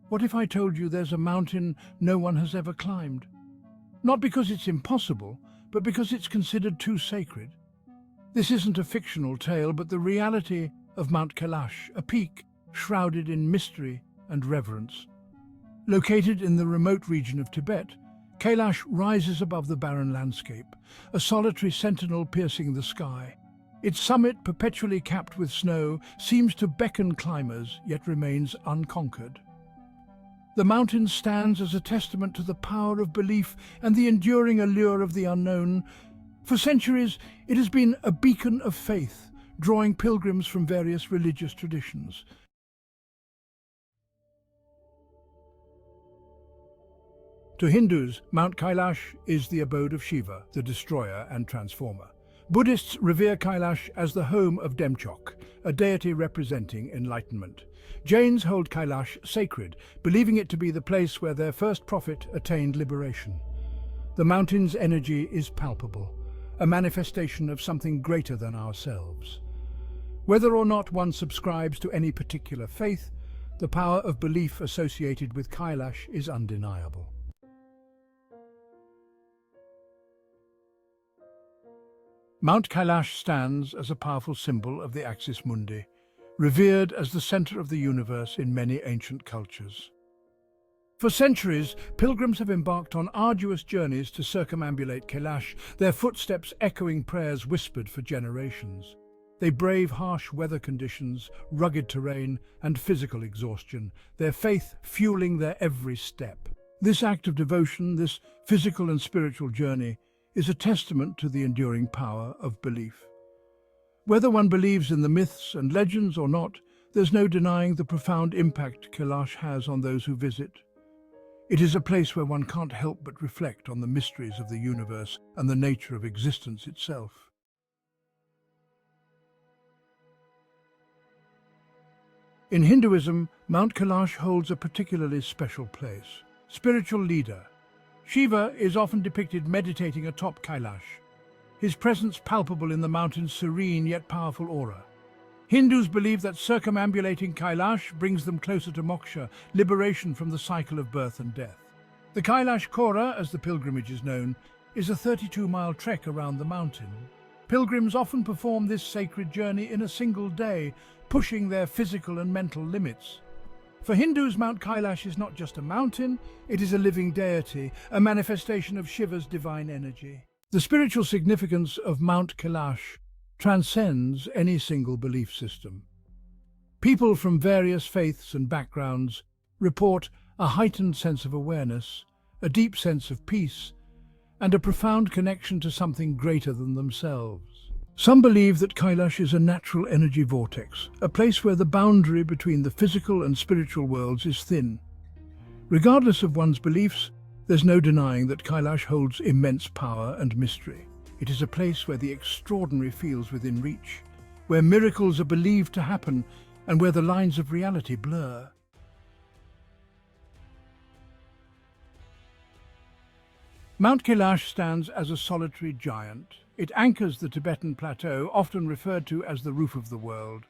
What if I told you there's a mountain no one has ever climbed? Not because it's impossible, but because it's considered too sacred. This isn't a fictional tale, but the reality of Mount Kailash, a peak shrouded in mystery and reverence. Located in the remote region of Tibet, Kailash rises above the barren landscape, a solitary sentinel piercing the sky. Its summit, perpetually capped with snow, seems to beckon climbers, yet remains unconquered. The mountain stands as a testament to the power of belief and the enduring allure of the unknown. For centuries, it has been a beacon of faith, drawing pilgrims from various religious traditions. To Hindus, Mount Kailash is the abode of Shiva, the destroyer and transformer. Buddhists revere Kailash as the home of Demchok, a deity representing enlightenment. Jains hold Kailash sacred, believing it to be the place where their first prophet attained liberation. The mountain's energy is palpable, a manifestation of something greater than ourselves. Whether or not one subscribes to any particular faith, the power of belief associated with Kailash is undeniable. Mount Kailash stands as a powerful symbol of the Axis Mundi, revered as the center of the universe in many ancient cultures. For centuries, pilgrims have embarked on arduous journeys to circumambulate Kailash, their footsteps echoing prayers whispered for generations. They brave harsh weather conditions, rugged terrain, and physical exhaustion, their faith fueling their every step. This act of devotion, this physical and spiritual journey, is a testament to the enduring power of belief. Whether one believes in the myths and legends or not, there's no denying the profound impact Kailash has on those who visit. It is a place where one can't help but reflect on the mysteries of the universe and the nature of existence itself. In Hinduism, Mount Kailash holds a particularly special place. Spiritual leader Shiva is often depicted meditating atop Kailash, his presence palpable in the mountain's serene yet powerful aura. Hindus believe that circumambulating Kailash brings them closer to moksha, liberation from the cycle of birth and death. The Kailash Kora, as the pilgrimage is known, is a 32-mile trek around the mountain. Pilgrims often perform this sacred journey in a single day, pushing their physical and mental limits. For Hindus, Mount Kailash is not just a mountain, it is a living deity, a manifestation of Shiva's divine energy. The spiritual significance of Mount Kailash transcends any single belief system. People from various faiths and backgrounds report a heightened sense of awareness, a deep sense of peace, and a profound connection to something greater than themselves. Some believe that Kailash is a natural energy vortex, a place where the boundary between the physical and spiritual worlds is thin. Regardless of one's beliefs, there's no denying that Kailash holds immense power and mystery. It is a place where the extraordinary feels within reach, where miracles are believed to happen, and where the lines of reality blur. Mount Kailash stands as a solitary giant. It anchors the Tibetan plateau, often referred to as the roof of the world.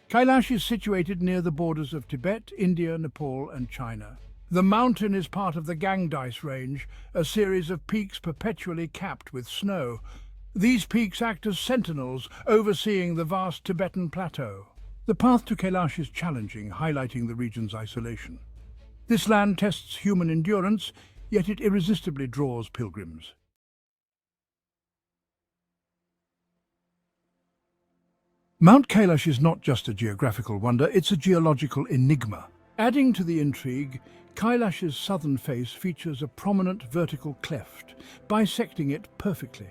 Kailash is situated near the borders of Tibet, India, Nepal, and China. The mountain is part of the Gangdais Range, a series of peaks perpetually capped with snow. These peaks act as sentinels, overseeing the vast Tibetan plateau. The path to Kailash is challenging, highlighting the region's isolation. This land tests human endurance, yet it irresistibly draws pilgrims. Mount Kailash is not just a geographical wonder, it's a geological enigma. Adding to the intrigue, Kailash's southern face features a prominent vertical cleft, bisecting it perfectly.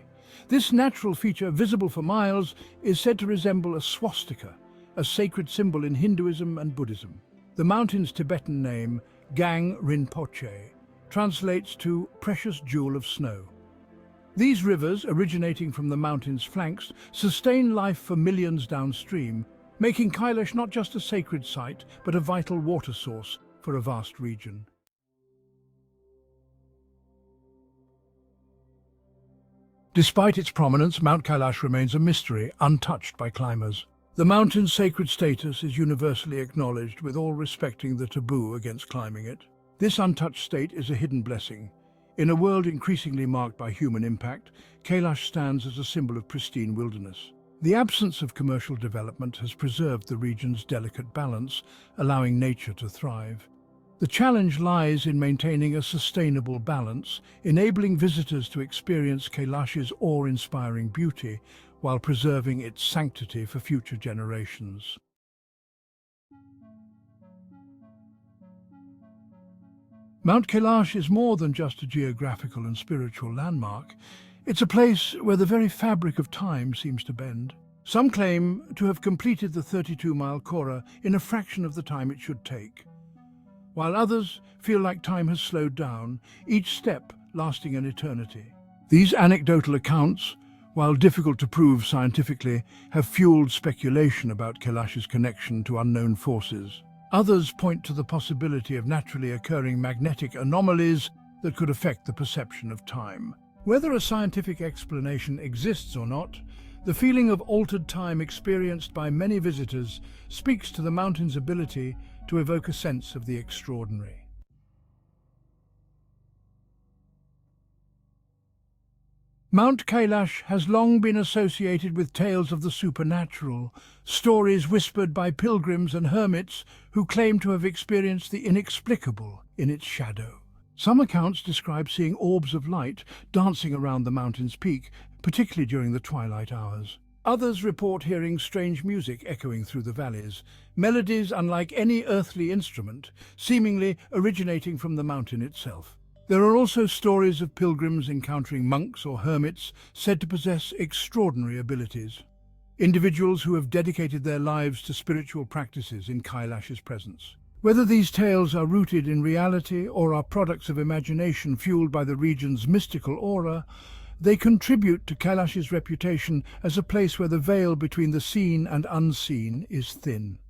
This natural feature, visible for miles, is said to resemble a swastika, a sacred symbol in Hinduism and Buddhism. The mountain's Tibetan name, Gang Rinpoche, translates to precious jewel of snow. These rivers, originating from the mountain's flanks, sustain life for millions downstream, making Kailash not just a sacred site, but a vital water source for a vast region. Despite its prominence, Mount Kailash remains a mystery, untouched by climbers. The mountain's sacred status is universally acknowledged, with all respecting the taboo against climbing it. This untouched state is a hidden blessing. In a world increasingly marked by human impact, Kailash stands as a symbol of pristine wilderness. The absence of commercial development has preserved the region's delicate balance, allowing nature to thrive. The challenge lies in maintaining a sustainable balance, enabling visitors to experience Kailash's awe-inspiring beauty while preserving its sanctity for future generations. Mount Kailash is more than just a geographical and spiritual landmark. It's a place where the very fabric of time seems to bend. Some claim to have completed the 32-mile Kora in a fraction of the time it should take, while others feel like time has slowed down, each step lasting an eternity. These anecdotal accounts, while difficult to prove scientifically, have fueled speculation about Kailash's connection to unknown forces. Others point to the possibility of naturally occurring magnetic anomalies that could affect the perception of time. Whether a scientific explanation exists or not, the feeling of altered time experienced by many visitors speaks to the mountain's ability to evoke a sense of the extraordinary. Mount Kailash has long been associated with tales of the supernatural, stories whispered by pilgrims and hermits who claim to have experienced the inexplicable in its shadow. Some accounts describe seeing orbs of light dancing around the mountain's peak, particularly during the twilight hours. Others report hearing strange music echoing through the valleys, melodies unlike any earthly instrument, seemingly originating from the mountain itself. There are also stories of pilgrims encountering monks or hermits said to possess extraordinary abilities. Individuals who have dedicated their lives to spiritual practices in Kailash's presence. Whether these tales are rooted in reality or are products of imagination fueled by the region's mystical aura, they contribute to Kailash's reputation as a place where the veil between the seen and unseen is thin.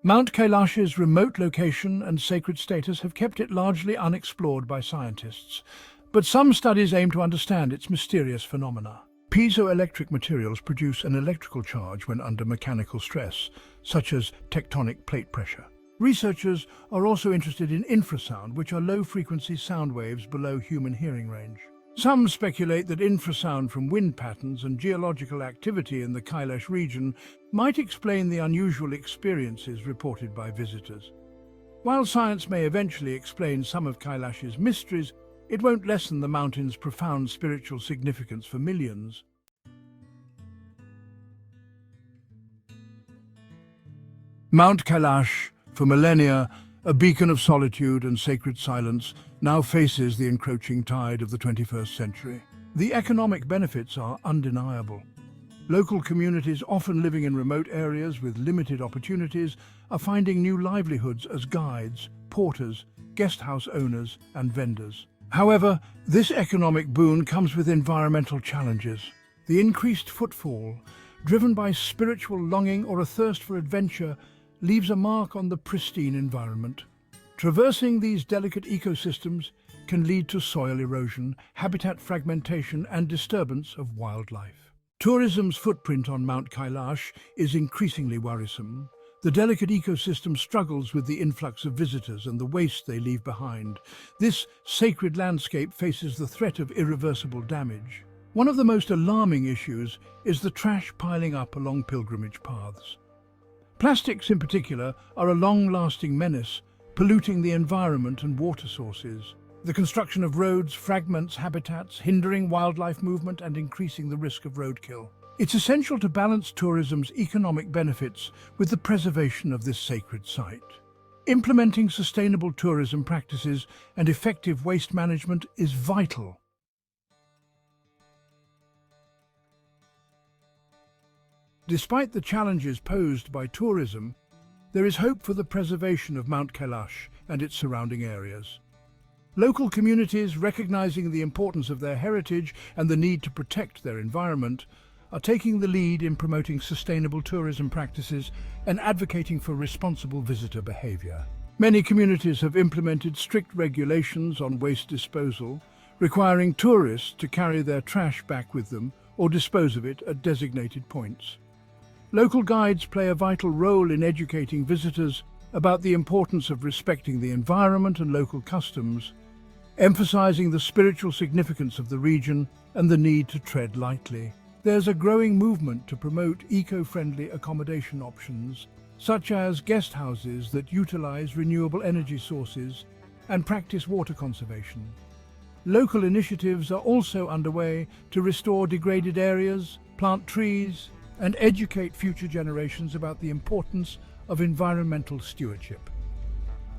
Mount Kailash's remote location and sacred status have kept it largely unexplored by scientists, but some studies aim to understand its mysterious phenomena. Piezoelectric materials produce an electrical charge when under mechanical stress, such as tectonic plate pressure. Researchers are also interested in infrasound, which are low-frequency sound waves below human hearing range. Some speculate that infrasound from wind patterns and geological activity in the Kailash region might explain the unusual experiences reported by visitors. While science may eventually explain some of Kailash's mysteries, it won't lessen the mountain's profound spiritual significance for millions. Mount Kailash, for millennia, a beacon of solitude and sacred silence, now faces the encroaching tide of the 21st century. The economic benefits are undeniable. Local communities, often living in remote areas with limited opportunities, are finding new livelihoods as guides, porters, guest house owners, and vendors. However, this economic boon comes with environmental challenges. The increased footfall, driven by spiritual longing or a thirst for adventure, leaves a mark on the pristine environment. Traversing these delicate ecosystems can lead to soil erosion, habitat fragmentation, and disturbance of wildlife. Tourism's footprint on Mount Kailash is increasingly worrisome. The delicate ecosystem struggles with the influx of visitors and the waste they leave behind. This sacred landscape faces the threat of irreversible damage. One of the most alarming issues is the trash piling up along pilgrimage paths. Plastics in particular are a long-lasting menace, polluting the environment and water sources. The construction of roads fragments habitats, hindering wildlife movement and increasing the risk of roadkill. It's essential to balance tourism's economic benefits with the preservation of this sacred site. Implementing sustainable tourism practices and effective waste management is vital. Despite the challenges posed by tourism, there is hope for the preservation of Mount Kailash and its surrounding areas. Local communities, recognizing the importance of their heritage and the need to protect their environment, are taking the lead in promoting sustainable tourism practices and advocating for responsible visitor behavior. Many communities have implemented strict regulations on waste disposal, requiring tourists to carry their trash back with them or dispose of it at designated points. Local guides play a vital role in educating visitors about the importance of respecting the environment and local customs, emphasizing the spiritual significance of the region and the need to tread lightly. There's a growing movement to promote eco-friendly accommodation options, such as guest houses that utilize renewable energy sources and practice water conservation. Local initiatives are also underway to restore degraded areas, plant trees, and educate future generations about the importance of environmental stewardship.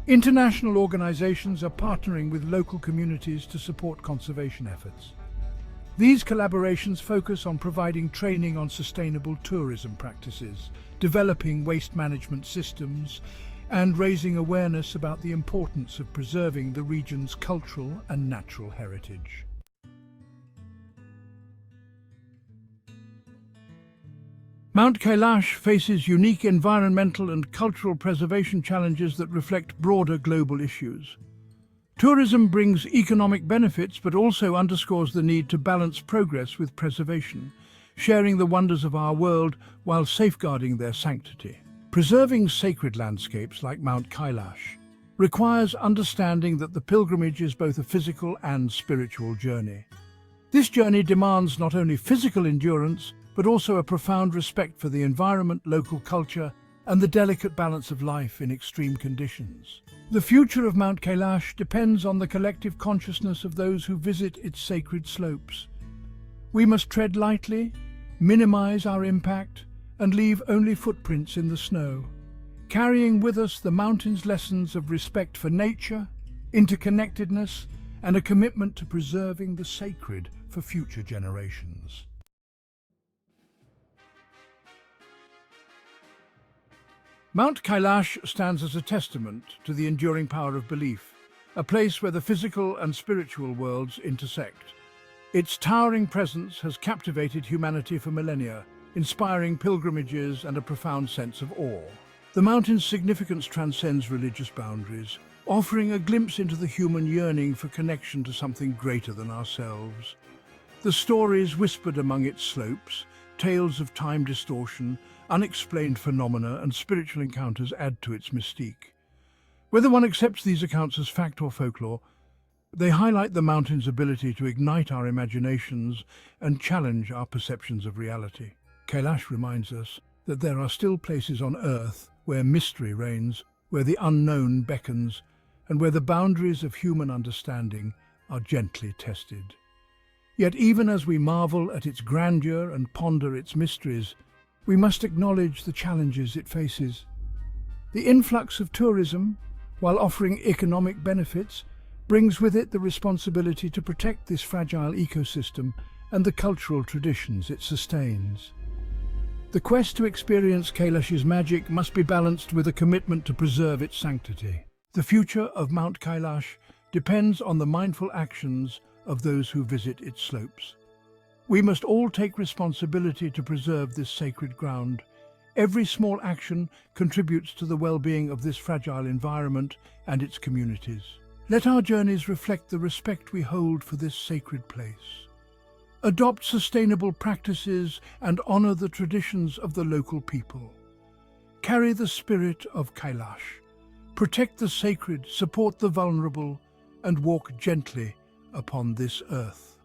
International organizations are partnering with local communities to support conservation efforts. These collaborations focus on providing training on sustainable tourism practices, developing waste management systems, and raising awareness about the importance of preserving the region's cultural and natural heritage. Mount Kailash faces unique environmental and cultural preservation challenges that reflect broader global issues. Tourism brings economic benefits but also underscores the need to balance progress with preservation, sharing the wonders of our world while safeguarding their sanctity. Preserving sacred landscapes like Mount Kailash requires understanding that the pilgrimage is both a physical and spiritual journey. This journey demands not only physical endurance, but also a profound respect for the environment, local culture, and the delicate balance of life in extreme conditions. The future of Mount Kailash depends on the collective consciousness of those who visit its sacred slopes. We must tread lightly, minimize our impact, and leave only footprints in the snow, carrying with us the mountain's lessons of respect for nature, interconnectedness, and a commitment to preserving the sacred for future generations. Mount Kailash stands as a testament to the enduring power of belief, a place where the physical and spiritual worlds intersect. Its towering presence has captivated humanity for millennia, inspiring pilgrimages and a profound sense of awe. The mountain's significance transcends religious boundaries, offering a glimpse into the human yearning for connection to something greater than ourselves. The stories whispered among its slopes, tales of time distortion, unexplained phenomena, and spiritual encounters add to its mystique. Whether one accepts these accounts as fact or folklore, they highlight the mountain's ability to ignite our imaginations and challenge our perceptions of reality. Kailash reminds us that there are still places on Earth where mystery reigns, where the unknown beckons, and where the boundaries of human understanding are gently tested. Yet even as we marvel at its grandeur and ponder its mysteries, we must acknowledge the challenges it faces. The influx of tourism, while offering economic benefits, brings with it the responsibility to protect this fragile ecosystem and the cultural traditions it sustains. The quest to experience Kailash's magic must be balanced with a commitment to preserve its sanctity. The future of Mount Kailash depends on the mindful actions of those who visit its slopes. We must all take responsibility to preserve this sacred ground. Every small action contributes to the well-being of this fragile environment and its communities. Let our journeys reflect the respect we hold for this sacred place. Adopt sustainable practices and honor the traditions of the local people. Carry the spirit of Kailash. Protect the sacred, support the vulnerable, and walk gently upon this earth.